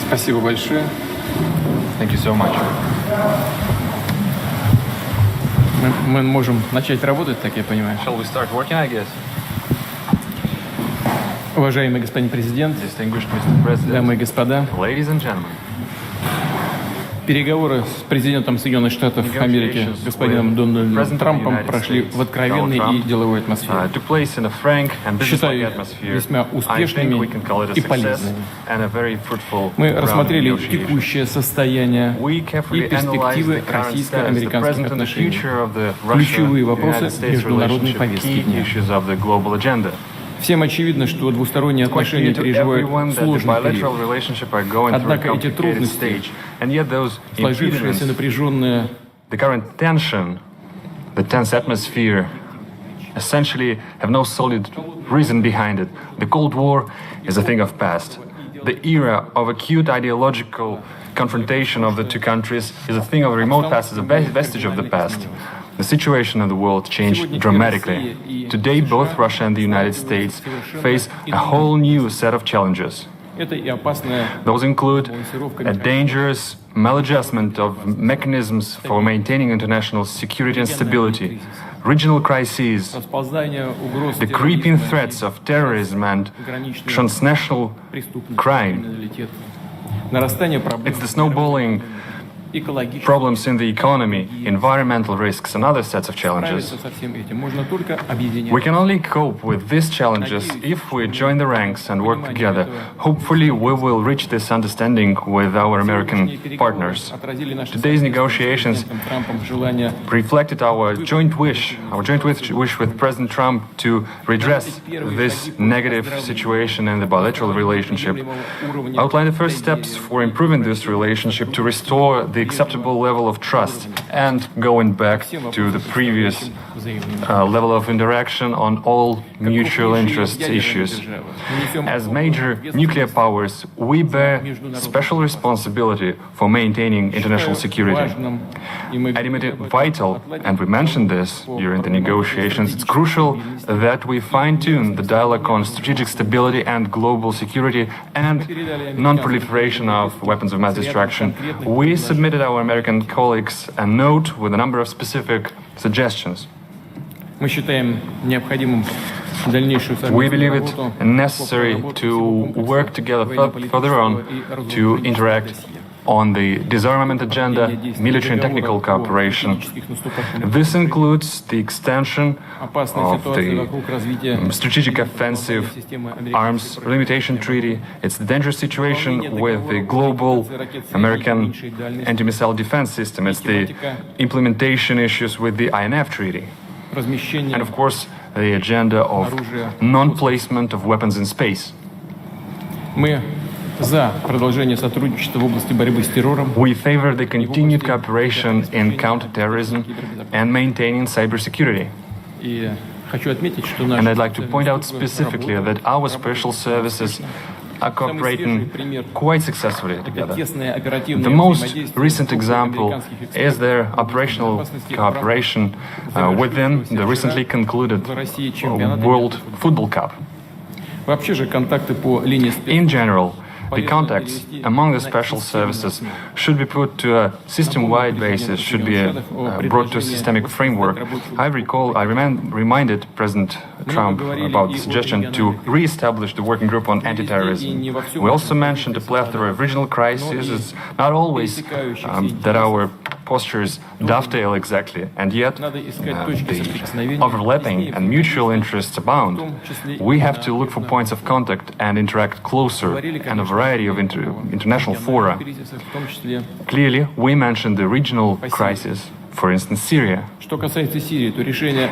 Спасибо большое. Thank you so much. Мы можем начать работать, так я понимаю. Shall we start working, I guess? Уважаемый господин президент, Distinguished Mr. President, дамы и господа, ladies and gentlemen, переговоры с президентом Соединенных Штатов Америки, господином Дональдом Трампом, прошли в откровенной и деловой атмосфере. took place in a frank and Считаю business-like их atmosphere. весьма I think we успешными can call it a и success полезными. and a very fruitful Мы round of рассмотрели negotiations. текущее состояние We и carefully analyzed перспективы the current status, the российско-американских present and the отношений, future of the ключевые вопросы Russia-United States международной relationship, повестки key дня. issues of the global agenda. Всем очевидно, что двусторонние It's quite clear отношения to переживают everyone that the сложный bilateral период. relationship are going through a Однако эти complicated трудности, stage. And yet those сложившаяся impediments, напряженная the current tension, the tense atmosphere, essentially have no solid reason behind it. The Cold War is a thing of past. The era of acute ideological confrontation of the two countries is a thing of remote past, is a vestige of the past. The situation in the world changed dramatically. Today, both Russia and the United States face a whole new set of challenges. это и опасная Those include a dangerous maladjustment of mechanisms for maintaining international security and stability, regional crises, расползание угроз the creeping threats of terrorism and transnational crime. криминалитета, нарастание проблем It's the snowballing экологических. problems in the economy, environmental risks, and other sets of challenges. Справиться со всем этим можно только объединяя. We can only cope with these challenges if we join the ranks and work together. Hopefully, we will reach this understanding with our American partners. Отразили наши Today's negotiations с Трампом желание reflected our joint wish with President Trump to redress this negative situation in the bilateral relationship. Outline the first steps for improving this relationship to restore the acceptable level of trust and going back to the previous level of interaction on all mutual interest issues. As major nuclear powers, we bear special responsibility for maintaining international security. I deem it vital, and we mentioned this during the negotiations, it's crucial that we fine-tune the dialogue on strategic stability and global security and non-proliferation of weapons of mass destruction. We submitted our American colleagues a note with a number of specific suggestions. Мы считаем необходимым дальнейшую We believe совместную it работу necessary to work together further on to interact on the disarmament agenda, military and technical cooperation. This includes the extension of the strategic offensive arms limitation treaty. It's the dangerous situation with the global American anti-missile defense system. It's the implementation issues with the INF treaty. And of course, the agenda of non-placement of weapons in space. Мы за продолжение сотрудничества в области борьбы с террором. We favor the continued cooperation in counterterrorism and maintaining cybersecurity. И хочу отметить, что And I'd like to point out specifically that our special services are cooperating quite successfully together. The most recent example is their operational cooperation within the recently concluded World Football Cup. Вообще же контакты по линии In general, the contacts among the special services should be put to a system-wide basis, should be brought to a systemic framework. I reminded President Trump about the suggestion to re-establish the working group on anti-terrorism. We also mentioned a plethora of regional crises. It's not always that our postures dovetail exactly, and yet the overlapping and mutual interests abound. We have to look for points of contact and interact closer in a variety of international fora. Clearly, we mentioned the regional crisis, for instance, Syria.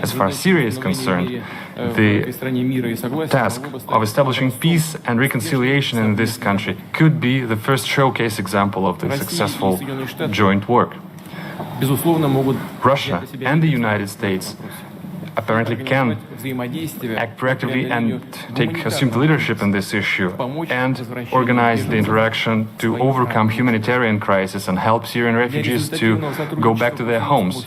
As far as Syria is concerned, the task of establishing peace and reconciliation in this country could be the first showcase example of the successful joint work. Russia and the United States apparently can act proactively and assume the leadership in this issue and organize the interaction to overcome humanitarian crisis and help Syrian refugees to go back to their homes.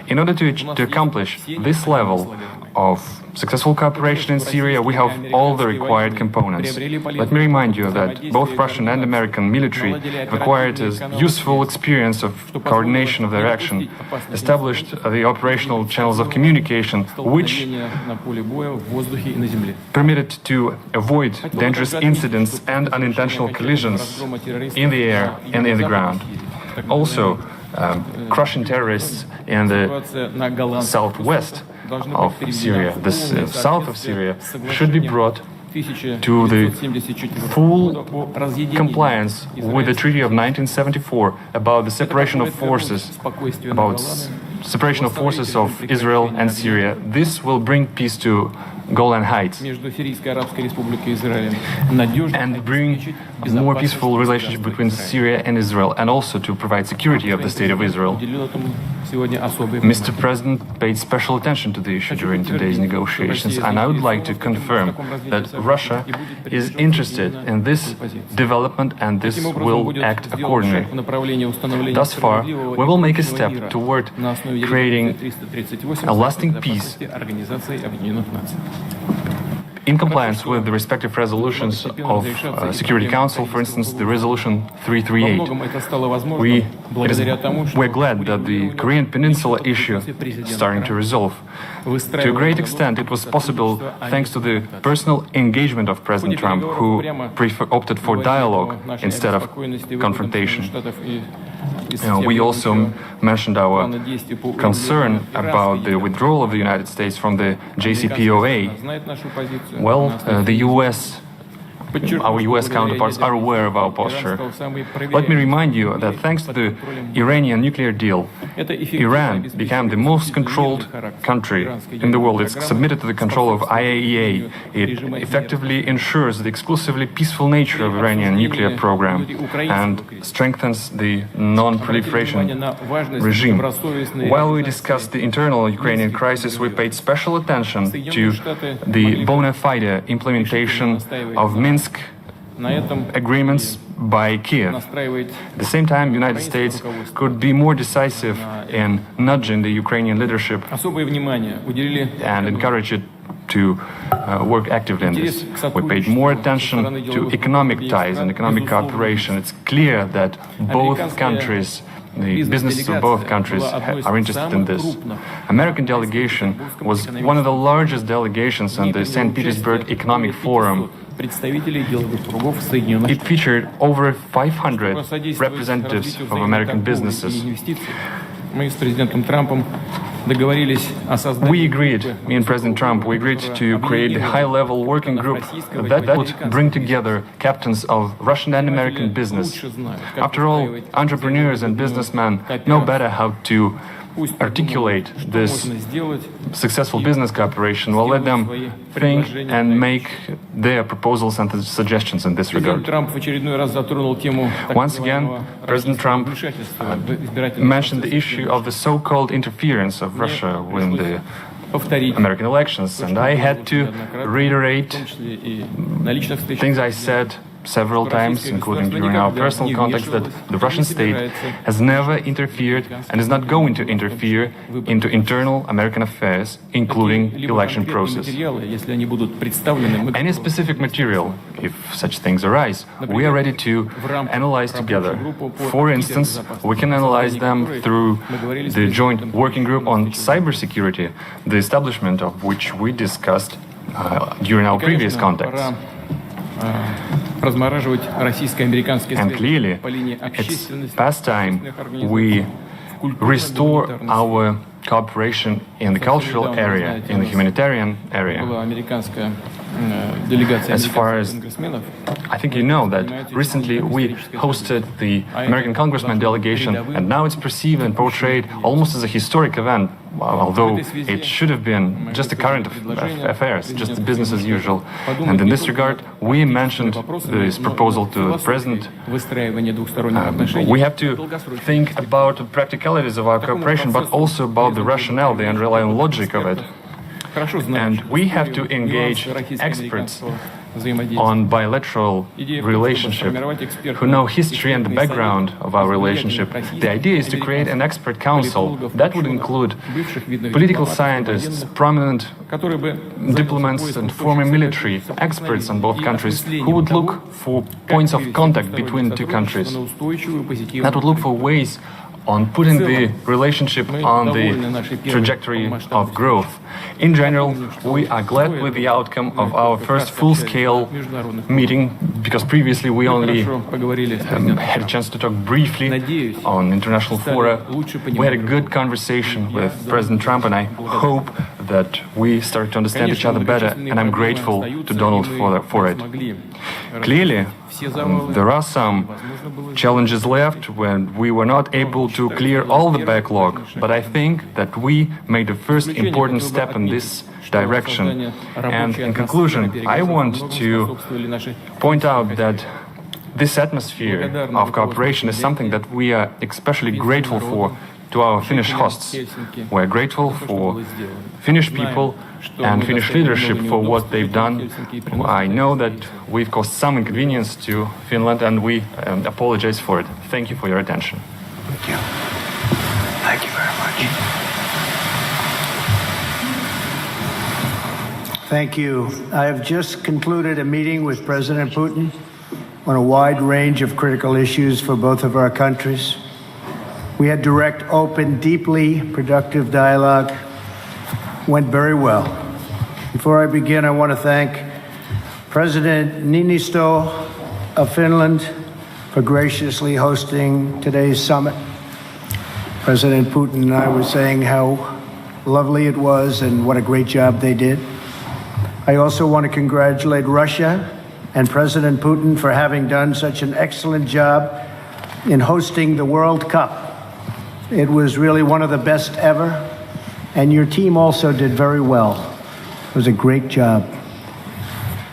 In order to accomplish this level of successful cooperation in Syria, we have all the required components. Let me remind you that both Russian and American military have acquired a useful experience of coordination of their action, established the operational channels of communication, which permitted to avoid dangerous incidents and unintentional collisions in the air and in the ground. Also, crushing terrorists in the southwest of Syria, the south of Syria, should be brought to the full compliance with the Treaty of 1974 about the separation of forces, of Israel and Syria. This will bring peace to Golan Heights and bring a more peaceful relationship between Syria and Israel, and also to provide security of the State of Israel. Mr. President paid special attention to the issue during today's negotiations, and I would like to confirm that Russia is interested in this development and this will act accordingly. Thus far, we will make a step toward creating a lasting peace in compliance with the respective resolutions of Security Council, for instance, the resolution 338. We're glad that the Korean Peninsula issue is starting to resolve. To a great extent, it was possible thanks to the personal engagement of President Trump, who opted for dialogue instead of confrontation. We also mentioned our concern about the withdrawal of the United States from the JCPOA. Well, our US counterparts are aware of our posture. Let me remind you that thanks to the Iranian nuclear deal, Iran became the most controlled country in the world. It's submitted to the control of IAEA. It effectively ensures the exclusively peaceful nature of Iranian nuclear program and strengthens the non-proliferation regime. While we discussed the internal Ukrainian crisis, we paid special attention to the bona fide implementation of Minsk agreements by Kiev. At the same time, the United States could be more decisive in nudging the Ukrainian leadership and encourage it to work actively in this. We paid more attention to economic ties and economic cooperation. It's clear that both countries, the businesses of both countries are interested in this. American delegation was one of the largest delegations in the St. Petersburg Economic Forum. It featured over 500 representatives of American businesses. We agreed, me and President Trump, we agreed to create a high-level working group that would bring together captains of Russian and American business. After all, entrepreneurs and businessmen know better how to articulate this successful business cooperation. We'll let them think and make their proposals and suggestions in this regard. Once again, President Trump mentioned the issue of the so-called interference of Russia in the American elections, and I had to reiterate things I said several times, including during our personal contacts, that the Russian state has never interfered and is not going to interfere into internal American affairs, including election process. Any specific material, if such things arise, we are ready to analyze together. For instance, we can analyze them through the joint working group on cybersecurity, the establishment of which we discussed during our previous contacts. And clearly, it's past time we restore our cooperation in the cultural area, in the humanitarian area. As far as I think you know that recently we hosted the American Congressman delegation, and now it's perceived and portrayed almost as a historic event, although it should have been just a current affairs, just business as usual. And in this regard, we mentioned this proposal to the President. We have to think about the practicalities of our cooperation, but also about the rationale, the underlying logic of it. And we have to engage experts on bilateral relationship, who know history and the background of our relationship. The idea is to create an expert council that would include political scientists, prominent diplomats and former military experts on both countries who would look for points of contact between the two countries, that would look for ways on putting the relationship on the trajectory of growth. In general, we are glad with the outcome of our first full-scale meeting, because previously we only had a chance to talk briefly on international fora. We had a good conversation with President Trump, and I hope that we start to understand each other better, and I'm grateful to Donald for it. Clearly, there are some challenges left when we were not able to clear all the backlog, but I think that we made the first important step in this direction. And in conclusion, I want to point out that this atmosphere of cooperation is something that we are especially grateful for to our Finnish hosts. We're grateful for Finnish people and Finnish leadership for what they've done. I know that we've caused some inconvenience to Finland, and we apologize for it. Thank you for your attention. Thank you. Thank you very much. Thank you. I have just concluded a meeting with President Putin on a wide range of critical issues for both of our countries. We had direct, open, deeply productive dialogue. Went very well. Before I begin, I want to thank President Niinisto of Finland for graciously hosting today's summit. President Putin and I were saying how lovely it was and what a great job they did. I also want to congratulate Russia and President Putin for having done such an excellent job in hosting the World Cup. It was really one of the best ever, and your team also did very well. It was a great job.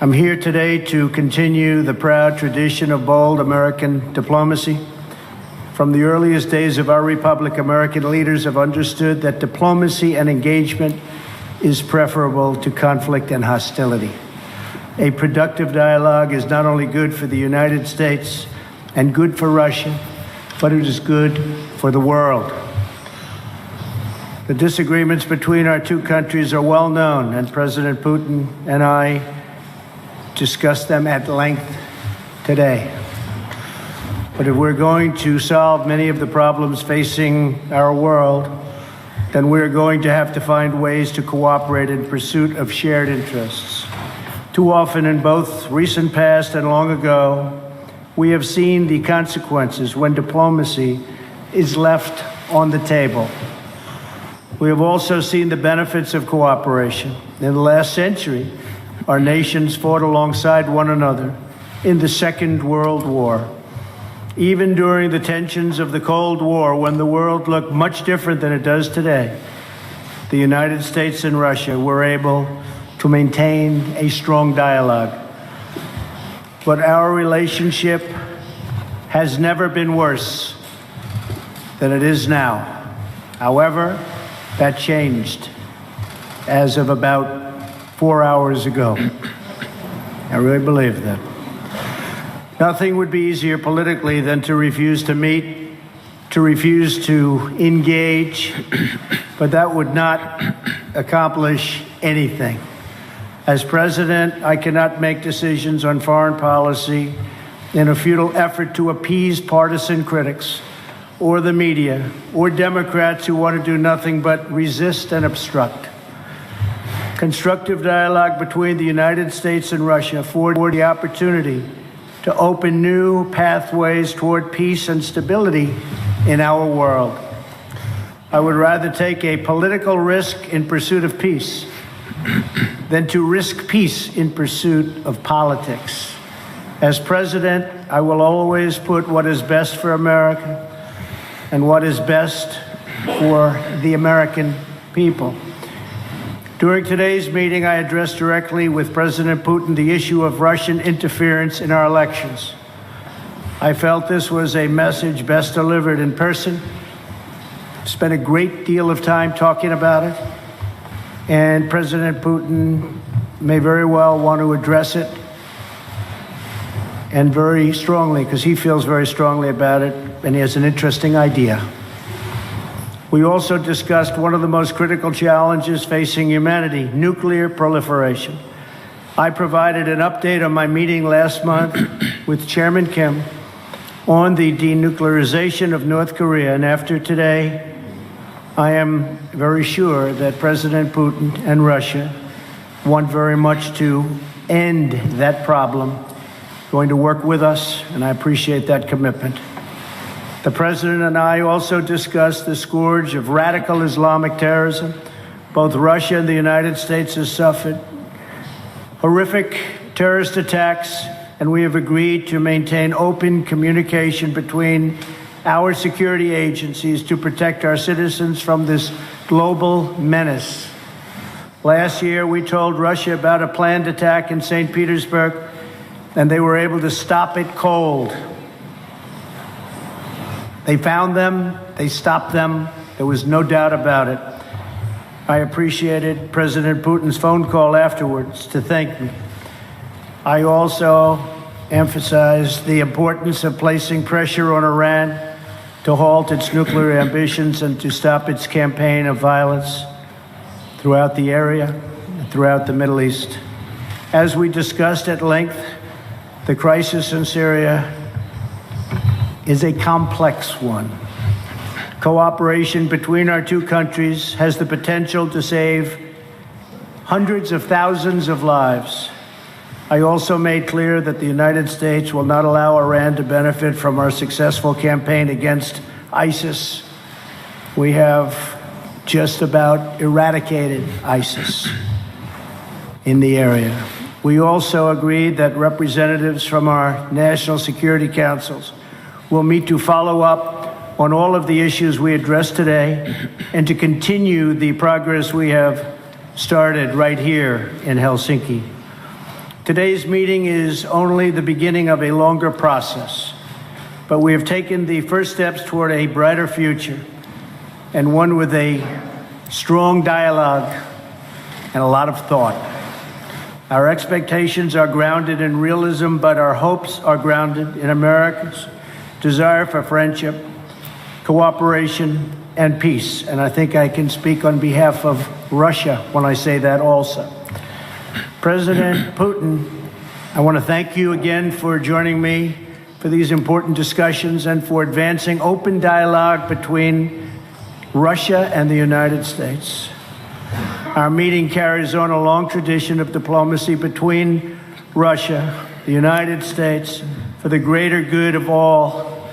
I'm here today to continue the proud tradition of bold American diplomacy. From the earliest days of our republic, American leaders have understood that diplomacy and engagement is preferable to conflict and hostility. A productive dialogue is not only good for the United States and good for Russia, but it is good for the world. The disagreements between our two countries are well known, and President Putin and I discussed them at length today. But if we're going to solve many of the problems facing our world, then we're going to have to find ways to cooperate in pursuit of shared interests. Too often in both recent past and long ago, we have seen the consequences when diplomacy is left on the table. We have also seen the benefits of cooperation. In the last century, our nations fought alongside one another in the Second World War. Even during the tensions of the Cold War, when the world looked much different than it does today, the United States and Russia were able to maintain a strong dialogue. But our relationship has never been worse than it is now. However, that changed as of about 4 hours ago. I really believe that. Nothing would be easier politically than to refuse to meet, to refuse to engage, but that would not accomplish anything. As president, I cannot make decisions on foreign policy in a futile effort to appease partisan critics or the media or Democrats who want to do nothing but resist and obstruct. Constructive dialogue between the United States and Russia afford the opportunity to open new pathways toward peace and stability in our world. I would rather take a political risk in pursuit of peace than to risk peace in pursuit of politics. As president, I will always put what is best for America and what is best for the American people. During today's meeting, I addressed directly with President Putin the issue of Russian interference in our elections. I felt this was a message best delivered in person. Spent a great deal of time talking about it, and President Putin may very well want to address it and very strongly, because he feels very strongly about it, and he has an interesting idea. We also discussed one of the most critical challenges facing humanity, nuclear proliferation. I provided an update on my meeting last month with Chairman Kim on the denuclearization of North Korea, and after today, I am very sure that President Putin and Russia want very much to end that problem, going to work with us, and I appreciate that commitment. The President and I also discussed the scourge of radical Islamic terrorism. Both Russia and the United States have suffered horrific terrorist attacks, and we have agreed to maintain open communication between our security agencies to protect our citizens from this global menace. Last year, we told Russia about a planned attack in St. Petersburg, and they were able to stop it cold. They found them, they stopped them, there was no doubt about it. I appreciated President Putin's phone call afterwards to thank me. I also emphasized the importance of placing pressure on Iran to halt its nuclear ambitions and to stop its campaign of violence throughout the area, throughout the Middle East. As we discussed at length, the crisis in Syria is a complex one. Cooperation between our two countries has the potential to save hundreds of thousands of lives. I also made clear that the United States will not allow Iran to benefit from our successful campaign against ISIS. We have just about eradicated ISIS in the area. We also agreed that representatives from our national security councils will meet to follow up on all of the issues we addressed today and to continue the progress we have started right here in Helsinki. Today's meeting is only the beginning of a longer process, but we have taken the first steps toward a brighter future, and one with a strong dialogue and a lot of thought. Our expectations are grounded in realism, but our hopes are grounded in America's desire for friendship, cooperation, and peace. And I think I can speak on behalf of Russia when I say that also. President Putin, I want to thank you again for joining me for these important discussions and for advancing open dialogue between Russia and the United States. Our meeting carries on a long tradition of diplomacy between Russia, the United States, for the greater good of all.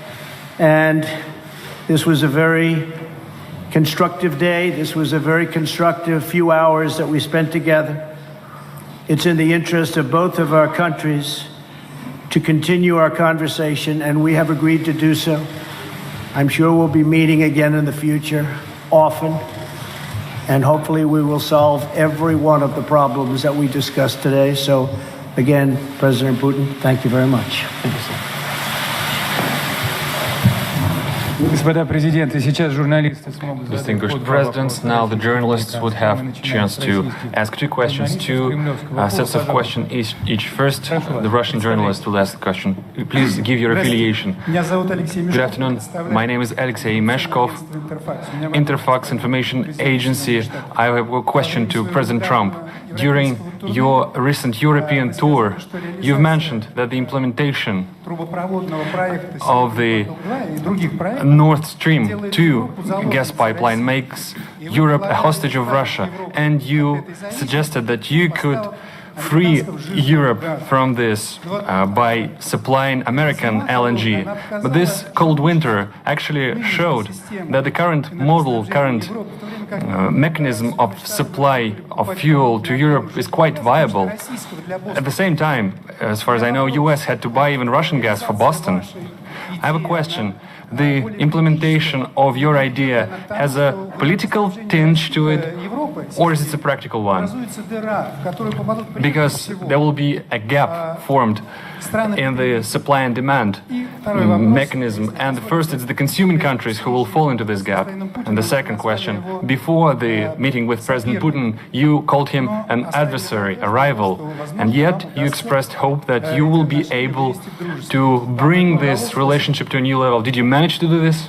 And this was a very constructive day. This was a very constructive few hours that we spent together. It's in the interest of both of our countries to continue our conversation, and we have agreed to do so. I'm sure we'll be meeting again in the future, often, and hopefully we will solve every one of the problems that we discussed today. So, again, President Putin, thank you very much. Thank you, sir. Distinguished presidents, now the journalists would have a chance to ask two questions, two sets of questions each. First, the Russian journalist will ask the question. Please give your affiliation. Good afternoon. My name is Alexei Meshkov, Interfax Information Agency. I have a question to President Trump. During your recent European tour, you've mentioned that the implementation of the Nord Stream 2 gas pipeline makes Europe a hostage of Russia, and you suggested that you could free Europe from this by supplying American LNG. But this cold winter actually showed that the current mechanism of supply of fuel to Europe is quite viable. At the same time, as far as I know, US had to buy even Russian gas for Boston. I have a question. The implementation of your idea has a political tinge to it, or is it a practical one? Because there will be a gap formed in the supply and demand, mechanism. And first, it's the consuming countries who will fall into this gap. And the second question, before the meeting with President Putin, you called him an adversary, a rival, and yet you expressed hope that you will be able to bring this relationship to a new level. Did you manage to do this?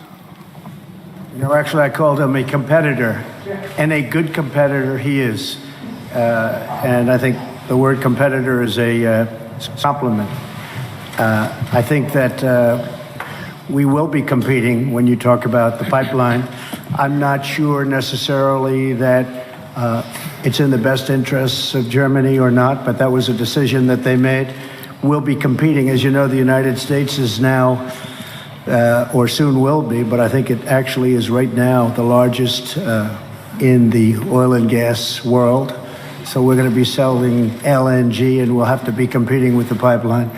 You know, actually, I called him a competitor, and a good competitor he is. And I think the word competitor is a compliment. I think that we will be competing when you talk about the pipeline. I'm not sure necessarily that it's in the best interests of Germany or not, but that was a decision that they made. We'll be competing. As you know, the United States is now, or soon will be, but I think it actually is right now the largest in the oil and gas world. So we're going to be selling LNG, and we'll have to be competing with the pipeline.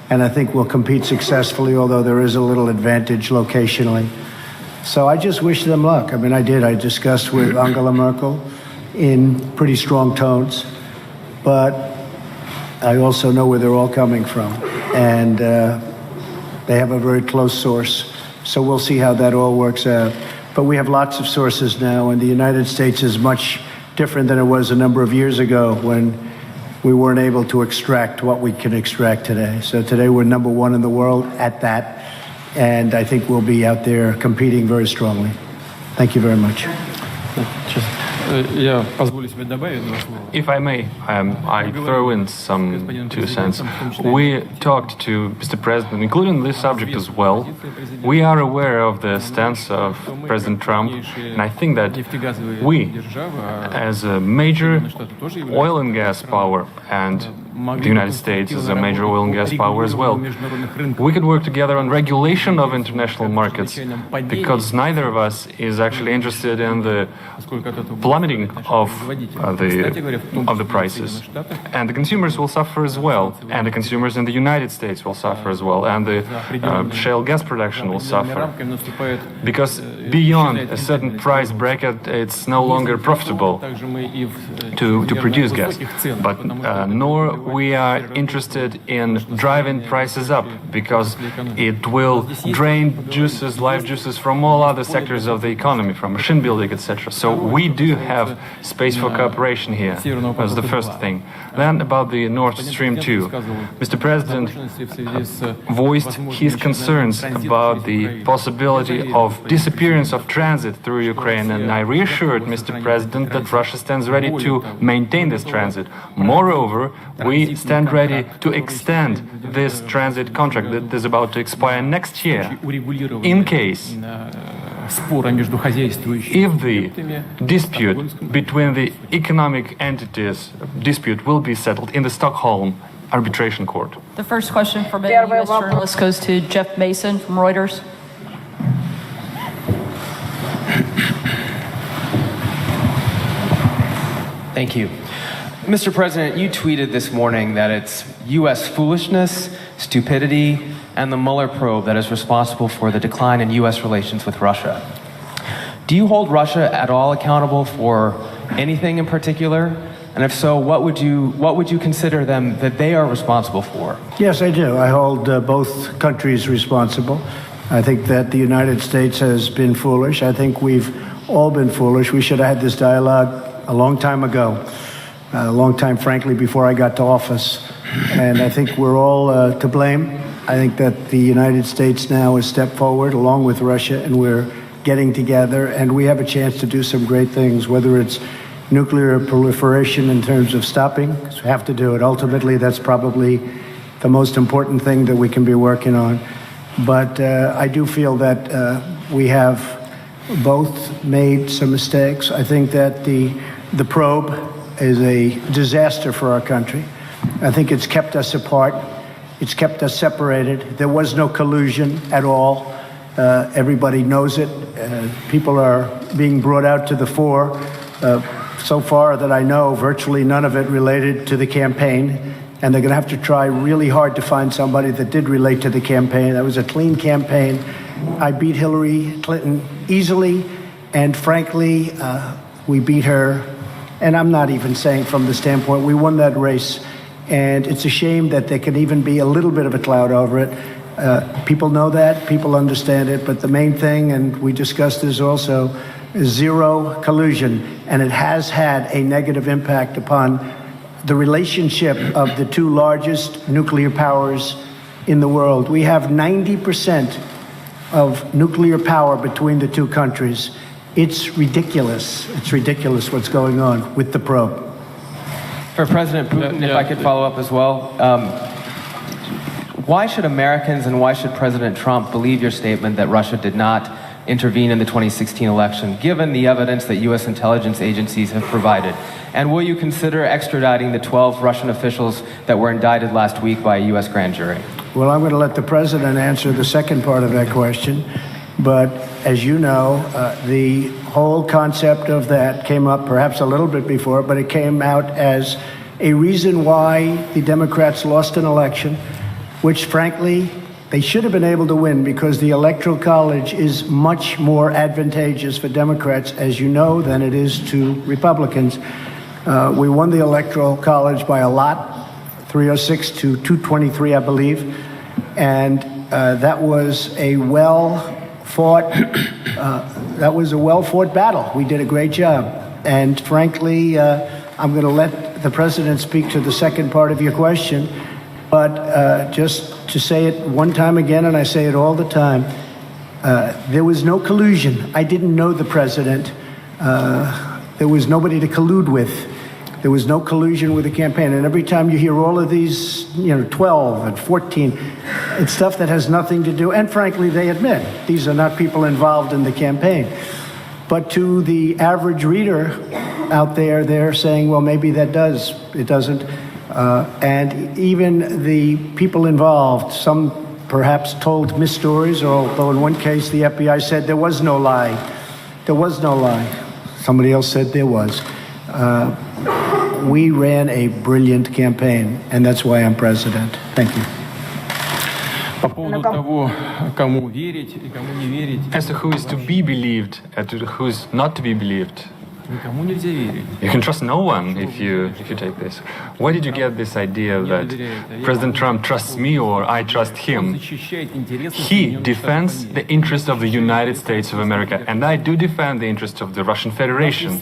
And I think we'll compete successfully, although there is a little advantage locationally. So I just wish them luck. I mean, I did. I discussed with Angela Merkel in pretty strong tones. But I also know where they're all coming from. And they have a very close source. So we'll see how that all works out. But we have lots of sources now, and the United States is much different than it was a number of years ago when we weren't able to extract what we can extract today. So today we're number one in the world at that, and I think we'll be out there competing very strongly. Thank you very much. If I may, I throw in some 2 cents. We talked to Mr. President, including this subject as well. We are aware of the stance of President Trump, and I think that we, as a major oil and gas power, and the United States is a major oil and gas power as well, we could work together on regulation of international markets, because neither of us is actually interested in the plummeting of the prices, and the consumers will suffer as well, and the consumers in the United States will suffer as well, and the shale gas production will suffer, because beyond a certain price bracket it's no longer profitable to produce gas. But nor we are interested in driving prices up, because it will drain juices, life juices, from all other sectors of the economy, from machine building, etc. So we do have space for cooperation here. That's the first thing. Then about the Nord Stream 2. Mr. President voiced his concerns about the possibility of disappearance of transit through Ukraine, and I reassured Mr. President that Russia stands ready to maintain this transit. Moreover, we stand ready to extend this transit contract that is about to expire next year, in case if the dispute between the economic entities will be settled in the Stockholm Arbitration Court. The first question from a U.S. journalist goes to Jeff Mason from Reuters. Thank you. Mr. President, you tweeted this morning that it's U.S. foolishness, stupidity, and the Mueller probe that is responsible for the decline in U.S. relations with Russia. Do you hold Russia at all accountable for anything in particular? And if so, what would you consider them that they are responsible for? Yes, I do. I hold both countries responsible. I think that the United States has been foolish. I think we've all been foolish. We should have had this dialogue a long time ago, a long time, frankly, before I got to office. And I think we're all to blame. I think that the United States now has stepped forward along with Russia, and we're getting together, and we have a chance to do some great things, whether it's nuclear proliferation in terms of stopping, because we have to do it. Ultimately, that's probably the most important thing that we can be working on. But I do feel that we have both made some mistakes. I think that the probe is a disaster for our country. I think it's kept us apart. It's kept us separated. There was no collusion at all. Everybody knows it. People are being brought out to the fore. So far that I know, virtually none of it related to the campaign. And they're going to have to try really hard to find somebody that did relate to the campaign. That was a clean campaign. I beat Hillary Clinton easily. And frankly, we beat her. And I'm not even saying from the standpoint, we won that race. And it's a shame that there can even be a little bit of a cloud over it. People know that, people understand it, but the main thing, and we discussed this also, is zero collusion, and it has had a negative impact upon the relationship of the two largest nuclear powers in the world. We have 90% of nuclear power between the two countries. It's ridiculous. It's ridiculous what's going on with the probe. For President Putin, if I could follow up as well, why should Americans and why should President Trump believe your statement that Russia did not intervene in the 2016 election, given the evidence that U.S. intelligence agencies have provided? And will you consider extraditing the 12 Russian officials that were indicted last week by a U.S. grand jury? Well, I'm going to let the president answer the second part of that question. But as you know, the whole concept of that came up perhaps a little bit before, but it came out as a reason why the Democrats lost an election, which frankly, they should have been able to win because the Electoral College is much more advantageous for Democrats, as you know, than it is to Republicans. We won the Electoral College by a lot, 306 to 223, I believe. And that was a well-fought battle. We did a great job. And frankly, I'm going to let the president speak to the second part of your question. But just to say it one time again, and I say it all the time, there was no collusion. I didn't know the president. There was nobody to collude with. There was no collusion with the campaign. And every time you hear all of these, 12 and 14, it's stuff that has nothing to do, and frankly, they admit, these are not people involved in the campaign. But to the average reader out there, they're saying, well, maybe that does. It doesn't. And even the people involved, some perhaps told mis-stories, although in one case the FBI said there was no lie. There was no lie. Somebody else said there was. We ran a brilliant campaign, and that's why I'm president. Thank you. По поводу того, кому верить и кому не верить. As to who is to be believed and to who is not to be believed, Никому нельзя верить. you can trust no one if you take this. Where did you get this idea that President Trump trusts me or I trust him? He defends the interests of the United States of America, and I do defend the interests of the Russian Federation.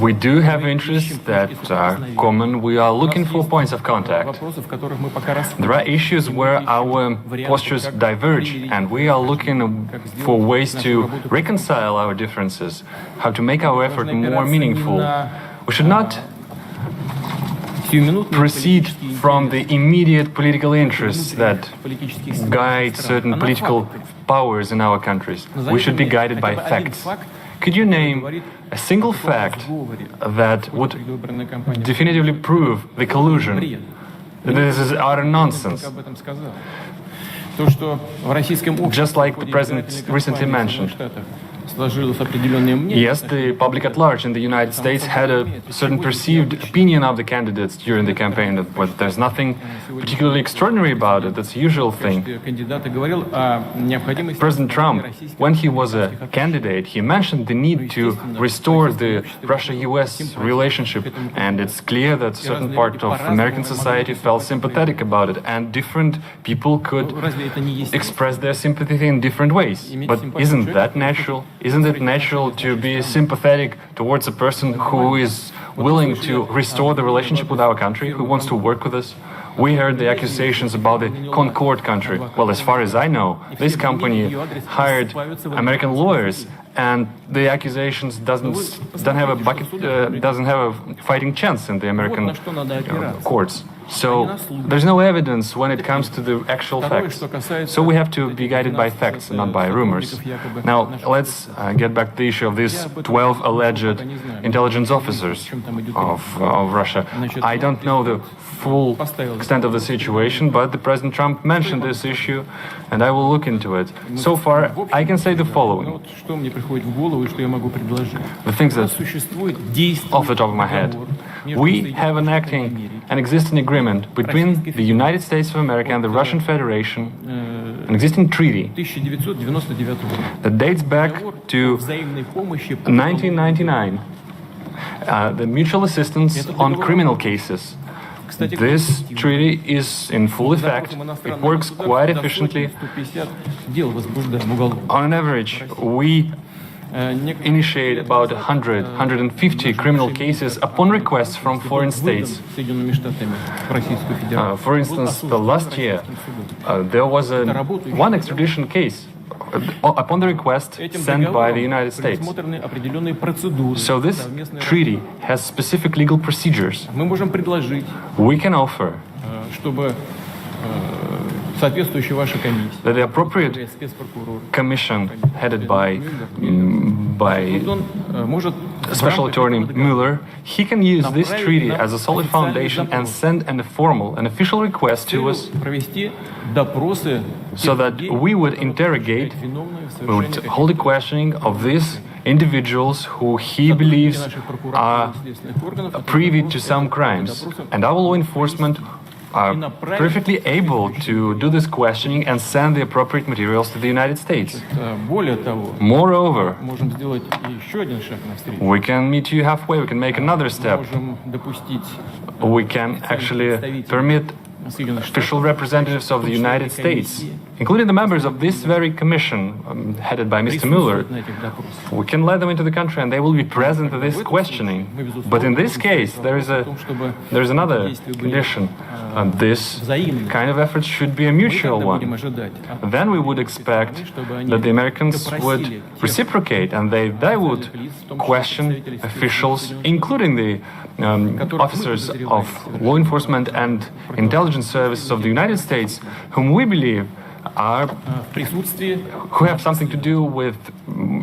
We do have interests that are common. We are looking for points of contact. There are issues where our postures diverge, and we are looking for ways to reconcile our differences, how to make our effort more meaningful. We should not proceed from the immediate political interests that guide certain political powers in our countries. We should be guided by facts. Could you name a single fact that would definitively prove the collusion? This is utter nonsense. Just like the president recently mentioned. Yes, the public at large in the United States had a certain perceived opinion of the candidates during the campaign, but there's nothing particularly extraordinary about it. That's a usual thing. President Trump, when he was a candidate, he mentioned the need to restore the Russia-US relationship, and it's clear that a certain part of American society felt sympathetic about it, and different people could express their sympathy in different ways. But isn't that natural? Isn't it natural to be sympathetic towards a person who is willing to restore the relationship with our country, who wants to work with us? We heard the accusations about the Concord country. Well, as far as I know, this company hired American lawyers, and the accusations doesn't have a fighting chance in the American courts. So there's no evidence when it comes to the actual facts. So we have to be guided by facts and not by rumors. Now, let's get back to the issue of these 12 alleged intelligence officers of Russia. I don't know the full extent of the situation, but the President Trump mentioned this issue, and I will look into it. So far, I can say the following. The things that, off the top of my head, we have an existing agreement between the United States of America and the Russian Federation, an existing treaty that dates back to 1999, the mutual assistance on criminal cases. This treaty is in full effect. It works quite efficiently. On an average, we initiate about 100, 150 criminal cases upon request from foreign states. For instance, the last year, there was one extradition case upon the request sent by the United States. So this treaty has specific legal procedures. We can offer that the appropriate commission headed by Special Attorney Mueller, he can use this treaty as a solid foundation and send an official request to us so that we would interrogate, we would hold a questioning of these individuals who he believes are privy to some crimes. And our law enforcement are perfectly able to do this questioning and send the appropriate materials to the United States. Moreover, we can meet you halfway, we can make another step. We can actually permit official representatives of the United States, including the members of this very commission headed by Mr. Mueller, we can let them into the country and they will be present at this questioning. But in this case, there is another condition. This kind of effort should be a mutual one. Then we would expect that the Americans would reciprocate and they would question officials, including the officers of law enforcement and intelligence services of the United States, whom we believe who have something to do with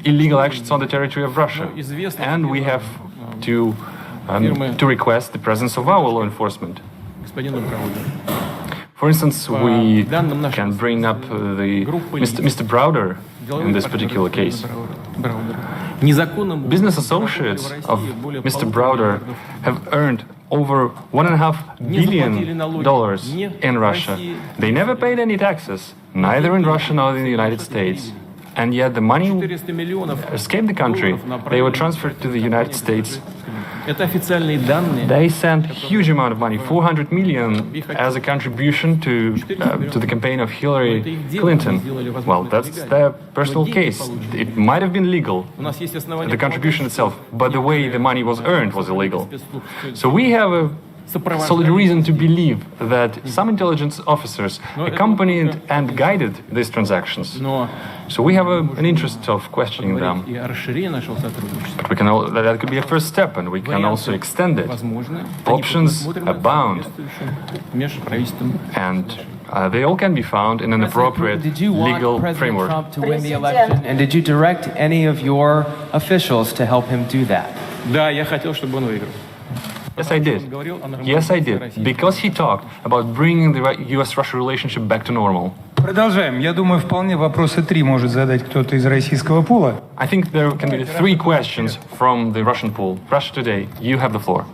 illegal actions on the territory of Russia. And we have to request the presence of our law enforcement. For instance, we can bring up Mr. Browder in this particular case. Business associates of Mr. Browder have earned over $1.5 billion in Russia. They never paid any taxes, neither in Russia nor in the United States. And yet the money escaped the country. They were transferred to the United States. They sent a huge amount of money, 400 million, as a contribution to the campaign of Hillary Clinton. Well, that's their personal case. It might have been legal, the contribution itself, but the way the money was earned was illegal. So we have a solid reason to believe that some intelligence officers accompanied and guided these transactions. So we have an interest of questioning them. But that could be a first step, and we can also extend it. Options abound, and they all can be found in an appropriate legal framework. Trump to win the election, and did you direct any of your officials to help him do that? Yes, I did. Yes, I did. Because he talked about bringing the US-Russia relationship back to normal. Продолжаем. Я думаю, вполне вопросы 3 может задать кто-то из российского пула. I think there can be 3 questions from the Russian pool. Russia Today, you have the floor.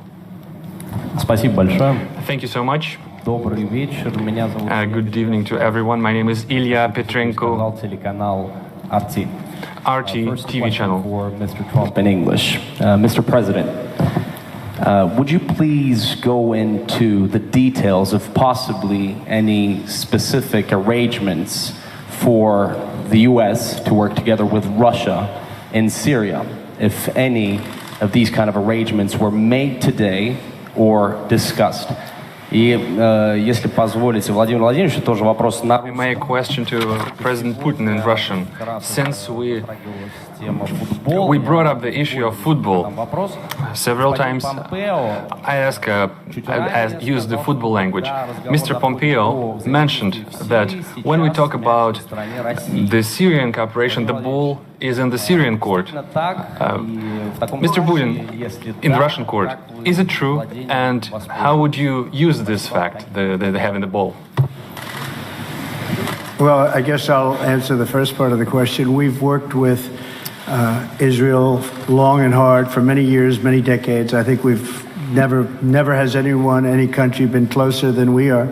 Спасибо большое. Thank you so much. Добрый вечер. Меня зовут Good evening to everyone. My name is Ilya Petrenko. Телеканал RT. RT TV channel. For Mr. Trump in English. Mr. President, would you please go into the details of possibly any specific arrangements for the U.S. to work together with Russia in Syria, if any of these kind of arrangements were made today or discussed? И, если позволите, Владимир Владимирович, тоже вопрос на... My question to President Putin in Russian. Since we brought up the issue of football several times, I used the football language. Mr. Pompeo mentioned that when we talk about the Syrian cooperation, the ball is in the Syrian court. Mr. Putin, in the Russian court, is it true? And how would you use this fact, the having the ball? Well, I guess I'll answer the first part of the question. We've worked with Israel long and hard for many years, many decades. I think we've never has any country been closer than we are.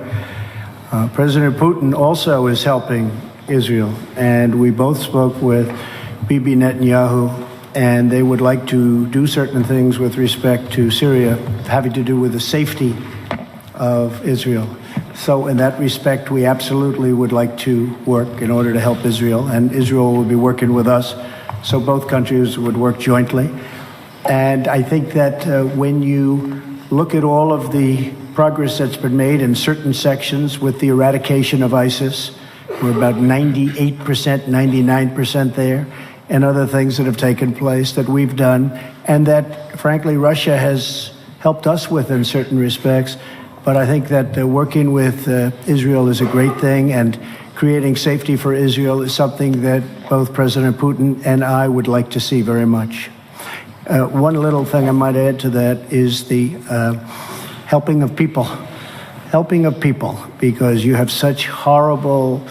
President Putin also is helping Israel, and we both spoke with Bibi Netanyahu, and they would like to do certain things with respect to Syria, having to do with the safety of Israel. So in that respect, we absolutely would like to work in order to help Israel, and Israel will be working with us, so both countries would work jointly. And I think that when you look at all of the progress that's been made in certain sections with the eradication of ISIS, we're about 98%, 99% there, and other things that have taken place that we've done, and that, frankly, Russia has helped us with in certain respects. But I think that working with Israel is a great thing, and creating safety for Israel is something that both President Putin and I would like to see very much. One little thing I might add to that is the helping of people, because you have such horrible,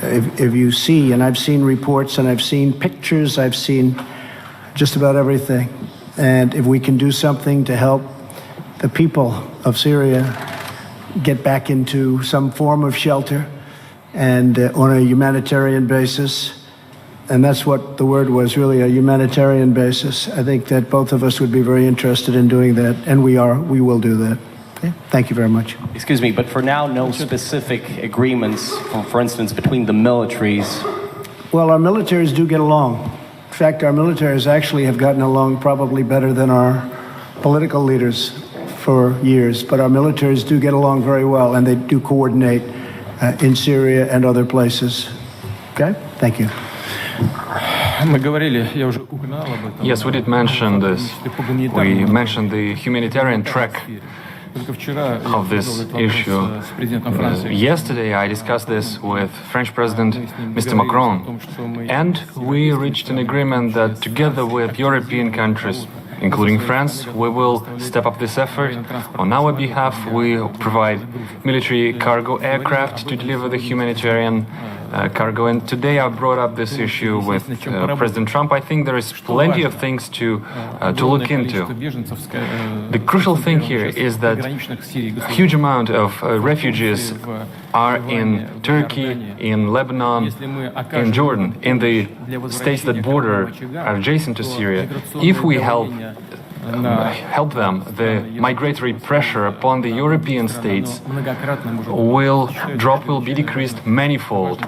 if you see, and I've seen reports and I've seen pictures, I've seen just about everything. And if we can do something to help the people of Syria get back into some form of shelter and on a humanitarian basis, and that's what the word was, really, a humanitarian basis, I think that both of us would be very interested in doing that, and we will do that. Okay? Thank you very much. Excuse me, but for now, no specific agreements, for instance, between the militaries? Well, our militaries do get along. In fact, our militaries actually have gotten along probably better than our political leaders for years, but our militaries do get along very well, and they do coordinate in Syria and other places. Okay? Thank you. Yes, we did mention this. We mentioned the humanitarian track of this issue. Yesterday I discussed this with French President Mr. Macron, and we reached an agreement that together with European countries, including France, we will step up this effort. On our behalf, we provide military cargo aircraft to deliver the humanitarian cargo. And today I brought up this issue with President Trump. I think there is plenty of things to look into. The crucial thing here is that a huge amount of refugees are in Turkey, in Lebanon, in Jordan, in the states that border are adjacent to Syria. If we help them, the migratory pressure upon the European states will be decreased manifold.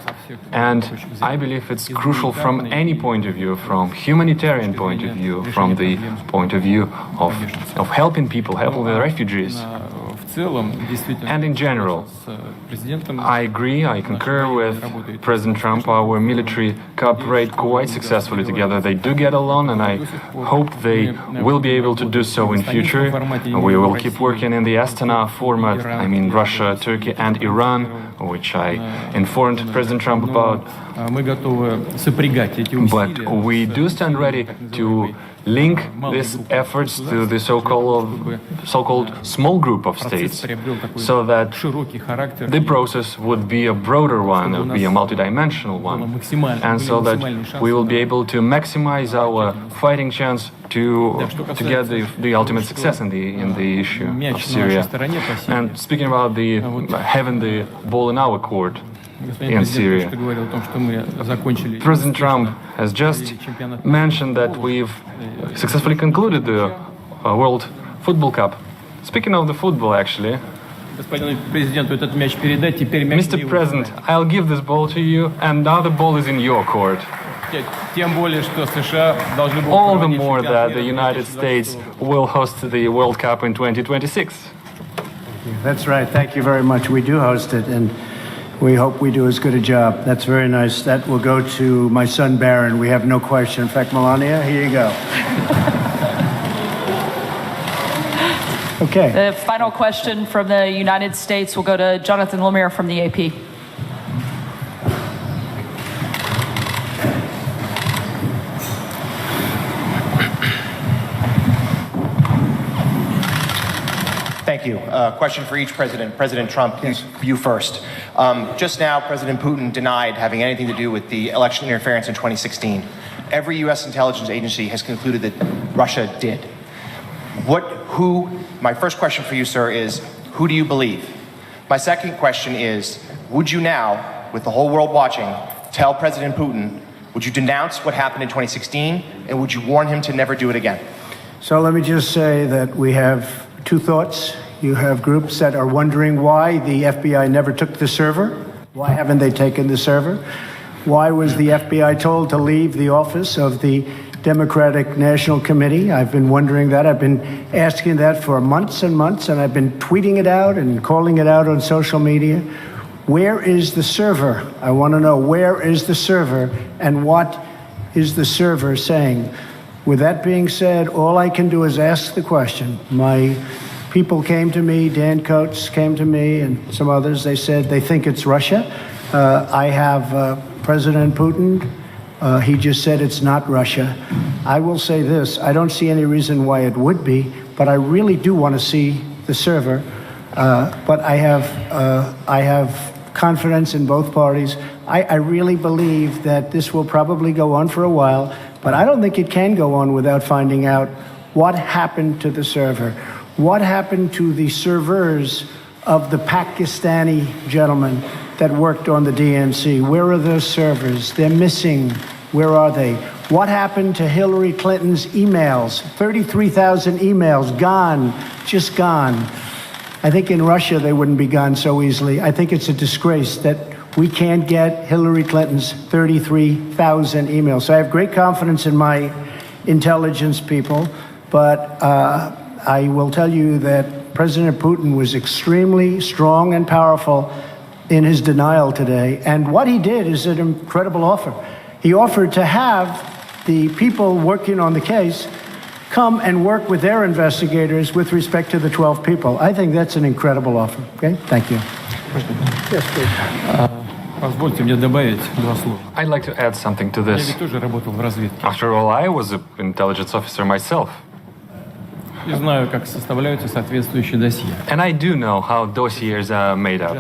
And I believe it's crucial from any point of view, from humanitarian point of view, from the point of view of helping people, helping the refugees. And in general, I agree, I concur with President Trump. Our military cooperate quite successfully together. They do get along, and I hope they will be able to do so in future. We will keep working in the Astana format, I mean Russia, Turkey and Iran, which I informed President Trump about. But we do stand ready to link these efforts to the so-called small group of states, so that the process would be a broader one, it would be a multidimensional one, and so that we will be able to maximize our fighting chance to get the ultimate success in the issue of Syria. And speaking about having the ball in our court in Syria, President Trump has just mentioned that we've successfully concluded the World Football Cup. Speaking of the football, actually, Mr. President, I'll give this ball to you, and now the ball is in your court. All the more that the United States will host the World Cup in 2026. That's right. Thank you very much. We do host it, and we hope we do as good a job. That's very nice. That will go to my son, Barron. We have no question. In fact, Melania, here you go. Okay. The final question from the United States will go to Jonathan Lemire from the AP. Thank you. Question for each president. President Trump, you first. Just now, President Putin denied having anything to do with the election interference in 2016. Every U.S. intelligence agency has concluded that Russia did. My first question for you, sir, is who do you believe? My second question is, would you now, with the whole world watching, tell President Putin, would you denounce what happened in 2016, and would you warn him to never do it again? So let me just say that we have two thoughts. You have groups that are wondering why the FBI never took the server. Why haven't they taken the server? Why was the FBI told to leave the office of the Democratic National Committee? I've been wondering that. I've been asking that for months and months, and I've been tweeting it out and calling it out on social media. Where is the server? I want to know, where is the server, and what is the server saying? With that being said, all I can do is ask the question. My people came to me, Dan Coates came to me, and some others. They said they think it's Russia. I have President Putin. He just said it's not Russia. I will say this, I don't see any reason why it would be, but I really do want to see the server. But I have confidence in both parties. I really believe that this will probably go on for a while, but I don't think it can go on without finding out what happened to the server. What happened to the servers of the Pakistani gentlemen that worked on the DNC? Where are those servers? They're missing. Where are they? What happened to Hillary Clinton's emails? 33,000 emails gone, just gone. I think in Russia they wouldn't be gone so easily. I think it's a disgrace that we can't get Hillary Clinton's 33,000 emails. So I have great confidence in my intelligence people, but I will tell you that President Putin was extremely strong and powerful in his denial today. And what he did is an incredible offer. He offered to have the people working on the case come and work with their investigators with respect to the 12 people. I think that's an incredible offer. Okay? Thank you. Yes, please. Позвольте мне добавить два слова. I'd like to add something to Я this. ведь тоже работал в разведке. After all, I was an intelligence officer myself. И знаю, как составляются соответствующие досье. And I do know how dossiers are made up.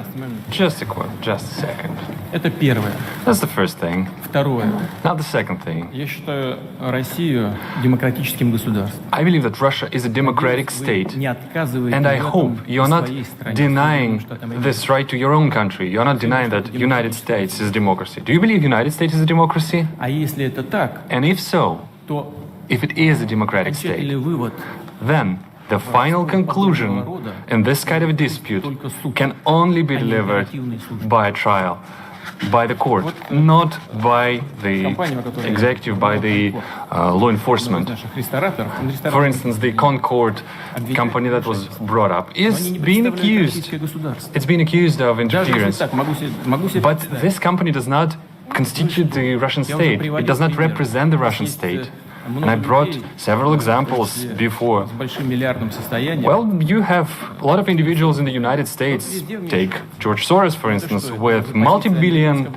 Just a minute. Just a second. Это первое. That's the first thing. Второе. Now the second thing. Я считаю Россию демократическим государством. I believe that Russia is a democratic state. Не отказываете And I в этом hope you're not своей стране. denying Штатам Америки. this right to your own country. You're not denying that United States is a democracy. Do you believe United States is a democracy? А если это так, And if so, то if it is a democratic окончательный state, вывод then the final conclusion in this kind of a dispute can only be delivered by a trial, by the court, not by the executive, by the law enforcement. For instance, the Concord company that was brought up is being accused. It's been accused of interference. But this company does not constitute the Russian state. It does not represent the Russian state. And I brought several examples before. Well, you have a lot of individuals in the United States. Take George Soros, for instance, with multi-billion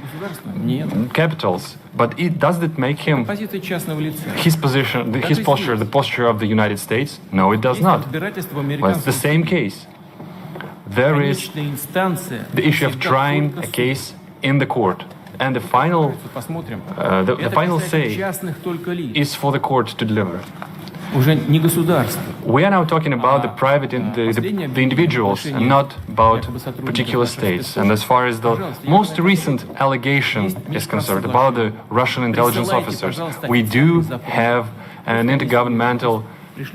capitals. But does it make him his position, his posture, the posture of the United States? No, it does not. Well, it's the same case. There is the issue of trying a case in the court. And the final say is for the court to deliver. We are now talking about the private, the individuals, and not about particular states. And as far as the most recent allegation is concerned about the Russian intelligence officers, we do have an intergovernmental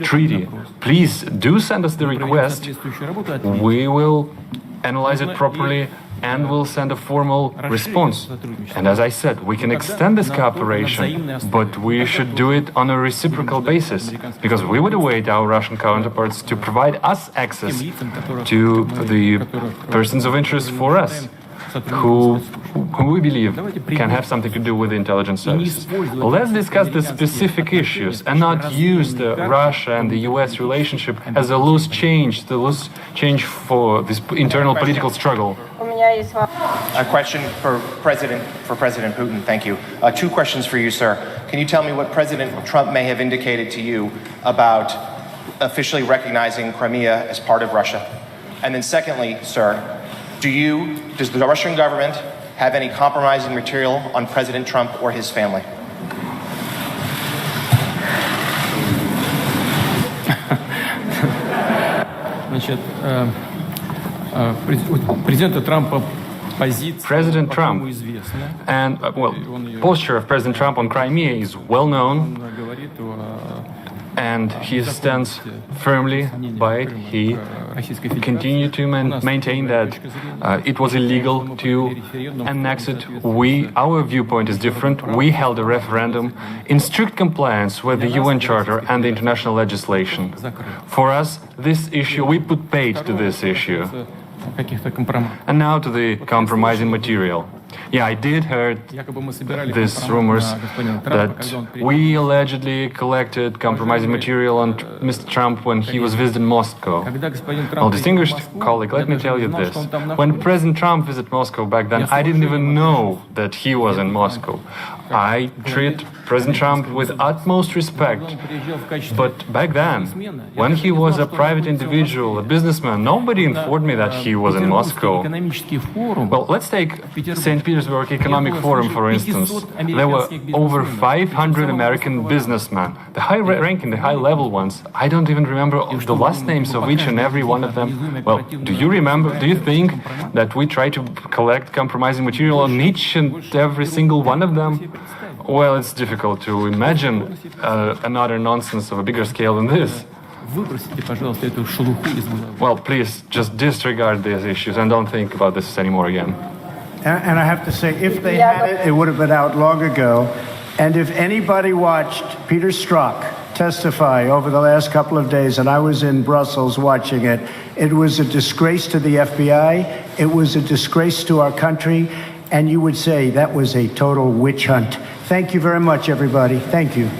treaty. Please do send us the request. We will analyze it properly and will send a formal response. And as I said, we can extend this cooperation, but we should do it on a reciprocal basis, because we would await our Russian counterparts to provide us access to the persons of interest for us, who we believe can have something to do with the intelligence service. Let's discuss the specific issues and not use the Russia and the US relationship as a loose change for this internal political struggle. A question for President Putin. Thank you. Two questions for you, sir. Can you tell me what President Trump may have indicated to you about officially recognizing Crimea as part of Russia? And then secondly, sir, does the Russian government have any compromising material on President Trump or his family? Президента Трампа President Trump and posture of President Trump on Crimea is well known, and he stands firmly by it. He continue to maintain that it was illegal to annex it. Our viewpoint is different. We held a referendum in strict compliance with the UN Charter and the international legislation. For us, this issue, we put paid to this issue. And now to the compromising material. Yeah, I did heard these rumors that we allegedly collected compromising material on Mr. Trump when he was visiting Moscow. Well, distinguished colleague, let me tell you this. When President Trump visited Moscow back then, I didn't even know that he was in Moscow. I treat President Trump with utmost respect. But back then, when he was a private individual, a businessman, nobody informed me that he was in Moscow. Well, let's take St. Petersburg Economic Forum, for instance. There were over 500 American businessmen, the high-ranking, the high-level ones. I don't even remember the last names of each and every one of them. Well, do you think that we try to collect compromising material on each and every single one of them? Well, it's difficult to imagine another nonsense of a bigger scale than this. Well, please, just disregard these issues and don't think about this anymore again. And I have to say, if they had it, it would have been out long ago. And if anybody watched Peter Strzok testify over the last couple of days, and I was in Brussels watching it, it was a disgrace to the FBI, it was a disgrace to our country, and you would say that was a total witch hunt. Thank you very much, everybody. Thank you.